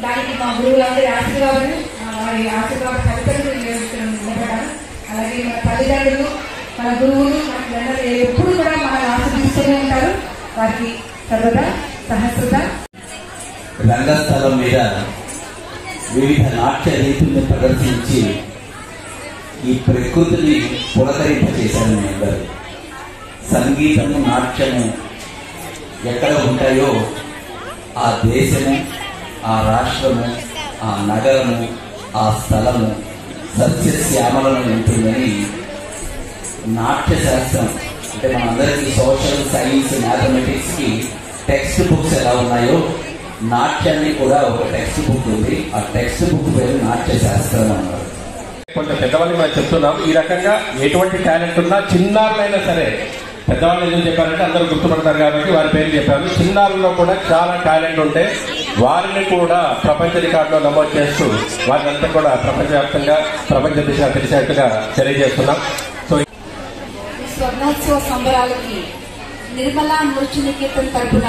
దానికి మా గురువులందరి ఆశీర్వాదాలు వారి ఆశీర్వాద ఫలితాలు నిలబడాలి. అలాగే మన తల్లిదండ్రులు, మన గురువులు మనకు ఎప్పుడు కూడా మన ఆశీర్వదిస్తూనే ఉంటారు. వారికి సర్వదా సహస్రత. రంగస్థలం మీద వివిధ నాట్య రీతుల్ని ప్రదర్శించి ఈ ప్రకృతిని పులకరింపచేశారు మీ అందరూ. సంగీతము, నాట్యము ఎక్కడ ఉంటాయో ఆ దేశము, ఆ రాష్ట్రము, ఆ నగరము, ఆ స్థలము సస్యశ్యామలను ఉంటుందని నాట్య శాస్త్రం అంటే మనందరికీ సోషల్ సైన్స్, మ్యాథమెటిక్స్ కి టెక్స్ట్ బుక్స్ ఎలా ఉన్నాయో నాట్యాన్ని కూడా ఒక టెక్స్ట్ బుక్ ఉంది. ఆ టెక్స్ట్ బుక్ పేరు నాట్య శాస్త్రం అన్నారు. కొంత పెద్దవాళ్ళకి మనం చెప్తున్నాం, ఈ రకంగా ఎటువంటి టాలెంట్ ఉన్నా చిన్నారులైనా సరే, పెద్దవాళ్ళు ఎందుకు చెప్పారంటే అందరూ గుర్తుపడతారు కాబట్టి వారి పేరు చెప్పారు. చిన్నారుల్లో కూడా చాలా టాలెంట్ ఉంటే వారిని కూడా ప్రపంచ రికార్డులో నమోదు చేస్తూ వారినంతా కూడా ప్రపంచవ్యాప్తంగా ప్రపంచ దిశగా తెలిసేట్టుగా తెలియజేస్తున్నాం. సో స్వర్ణోత్సవ సంబరాలకి నిర్మలా నృత్య నికేతన్ తరఫున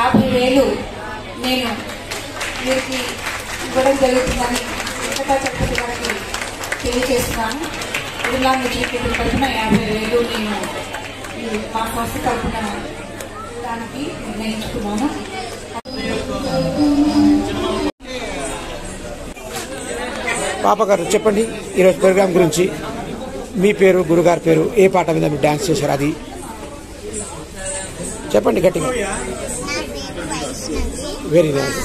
50,000 నేను వీరికి ఇవ్వడం జరుగుతుందని వెంకటా చక్రవర్తి గారికి తెలియజేస్తున్నాను. నిర్మలా నృత్య నికేతన్ తరఫున 50,000 నేను మా సంస్థ తరఫున దానికి నిర్ణయించుకున్నాను. పాప గారు చెప్పండి, ఈరోజు ప్రోగ్రాం గురించి మీ పేరు, గురుగారి పేరు, ఏ పాట మీద మీరు డాన్స్ చేశారు అది చెప్పండి గట్టిగా. Very nice.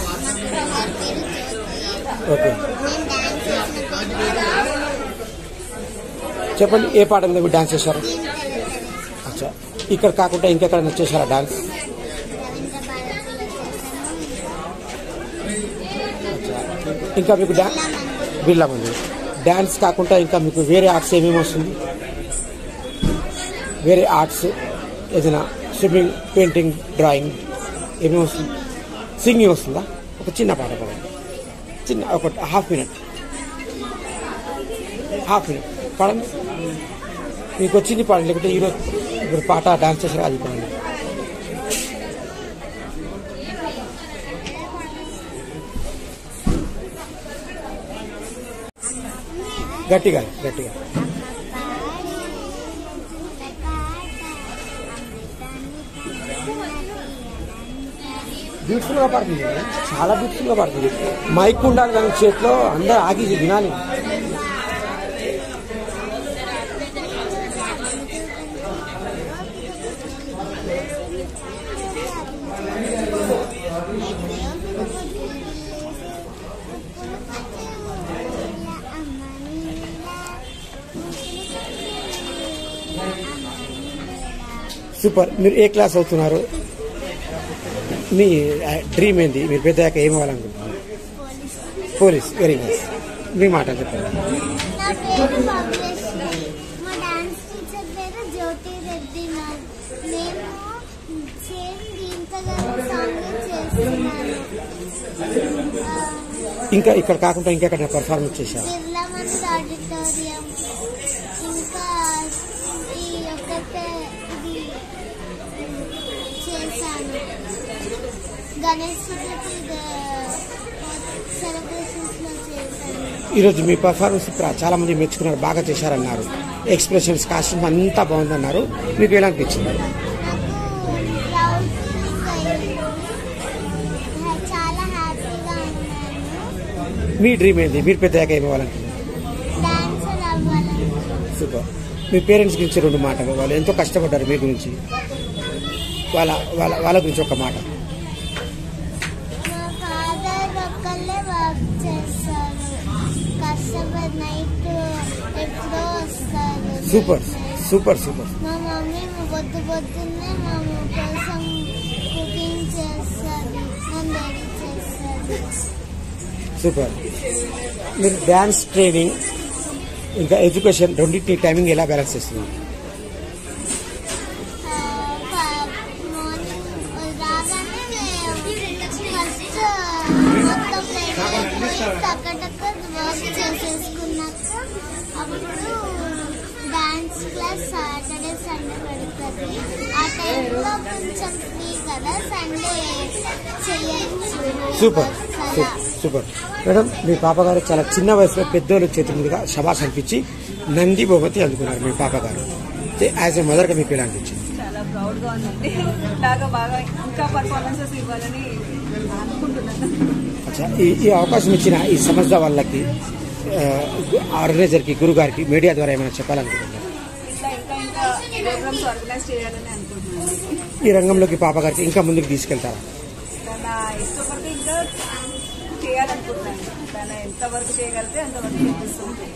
ఓకే, చెప్పండి ఏ పాట మీద మీరు డాన్స్ చేశారు? అచ్చా, ఇక్కడ కాకుండా ఇంకెక్కడ చేశారా డాన్స్? ఇంకా మీకు బిర్లా మందిర్ డ్యాన్స్ కాకుండా ఇంకా మీకు వేరే ఆర్ట్స్ ఏమేమి వస్తుంది? వేరే ఆర్ట్స్ ఏదైనా స్విమ్మింగ్, పెయింటింగ్, డ్రాయింగ్ ఏమేమి వస్తుంది? సింగింగ్ వస్తుందా? ఒక చిన్న పాట పాడండి, చిన్న ఒక హాఫ్ మినిట్ పాడండి. మీకు వచ్చింది పాడండి, లేకుంటే ఈరోజు ఇప్పుడు పాట డాన్స్ చేసారా అది పాడండి. గట్టిగా బ్యూటిఫుల్ గా పాడుతుంది, చాలా బ్యూటిఫుల్ గా పాడుతుంది. మైక్ ఉండాలి కానీ చేతిలో అందరూ ఆగి వినాలి. సూపర్. మీరు ఏ క్లాస్ అవుతున్నారు? మీ డ్రీమ్ ఏంది? మీరు పెద్దగా ఏం అవ్వాలనుకుంటున్నారు? పోలీస్. Very nice. మీ మాట చెప్పండి. నా పేరు భాగ్యశ్రీ. మా డాన్స్ టీచర్ పేరు జ్యోతి రెడ్డి. మేము సేమ్ దీంతో సాంగ్ చేస్తున్నాను. ఇంకా ఇక్కడ కాకుండా ఇంకెక్కడ పర్ఫార్మెన్స్ చేశారు? బిర్లా మందిర్ ఆడిటోరియం, ఇంకా ఈ ఒక్కటే ఇది చేశాను. గణేష్ చతుర్థి సెలబ్రేషన్స్ లో చేశాను. ఈరోజు మీ పర్ఫార్మెన్స్ చాలా మంది మెచ్చుకున్నారు, బాగా చేశారన్నారు. ఎక్స్ప్రెషన్స్, కాస్ట్యూమ్ అంతా బాగుందన్నారు. మీకు ఎలా అనిపించింది? నాకు ప్రౌడ్ ఫీల్ అయ్యింది, చాలా హ్యాపీగా ఉన్నాను. మీ డ్రీమ్ ఏంది? మీరు పెద్దగా ఏం అవ్వాలనుకుంటున్నారు? డాన్సర్ అవ్వాలనుకుంటున్నాను. సూపర్. మీ పేరెంట్స్ గురించి రెండు మాటలు, వాళ్ళు ఎంతో కష్టపడ్డారు మీ గురించి, వాళ్ళ గురించి ఒక మాట. మా ఫాదర్ ఒక్కళ్ళే వర్క్ చేస్తారు, కష్టపడి నైట్ ఎప్పుడో వస్తారు. సూపర్. మా మమ్మీ పొద్దున్నే మా కోసం కుకింగ్ చేస్తుంది, నన్ను రెడీ చేస్తుంది. సూపర్. మీరు డ్యాన్స్ ట్రైనింగ్ ఇంకా ఎడ్యుకేషన్ రెండింటి టైమింగ్ ఎలా బ్యాలెన్స్ చేస్తున్నారు? మార్నింగ్ రాగానే ఫస్ట్ మొత్తం టక్క వర్క్ చేసేసుకున్నాక అప్పుడు డాన్స్ క్లాస్ సాటర్డే సండే పడుతుంది. ఆ టైంలో కొంచెం ఫ్రీ కదా, సండే చేయొచ్చు. సూపర్. మేడం, మీ పాపగారు చాలా చిన్న వయసులో పెద్దోళ్ళు చేతి మీదుగా శబాష్ అనిపించి నంది బహుమతి అందుకున్నారు. మీ పాపగారు యాజ్ ఎ మదర్గా మీకు ఎలా అనిపించింది? చాలా ప్రౌడ్గా ఉందండి. బాగా ఇంకా పర్ఫార్మెన్సెస్ ఇవ్వాలని అనుకుంటున్నాను. అచ్చా, ఈ అవకాశం ఇచ్చిన ఈ సంస్థ వాళ్ళకి, ఆర్గనైజర్కి, గురుగారికి మీడియా ద్వారా ఏమైనా చెప్పాలనుకుంటున్నారు? ఇంకా ప్రోగ్రామ్స్ ఆర్గనైజ్ చేయాలని అనుకుంటున్నాను. ఈ రంగంలోకి పాపగారికి ఇంకా ముందుకు తీసుకెళ్తారా? తన ఇష్టపడితే ఇంకా చేయాలనుకుంటున్నాను. తన ఎంతవరకు చేయగలిగితే అంతవరకు చేపిస్తుంది.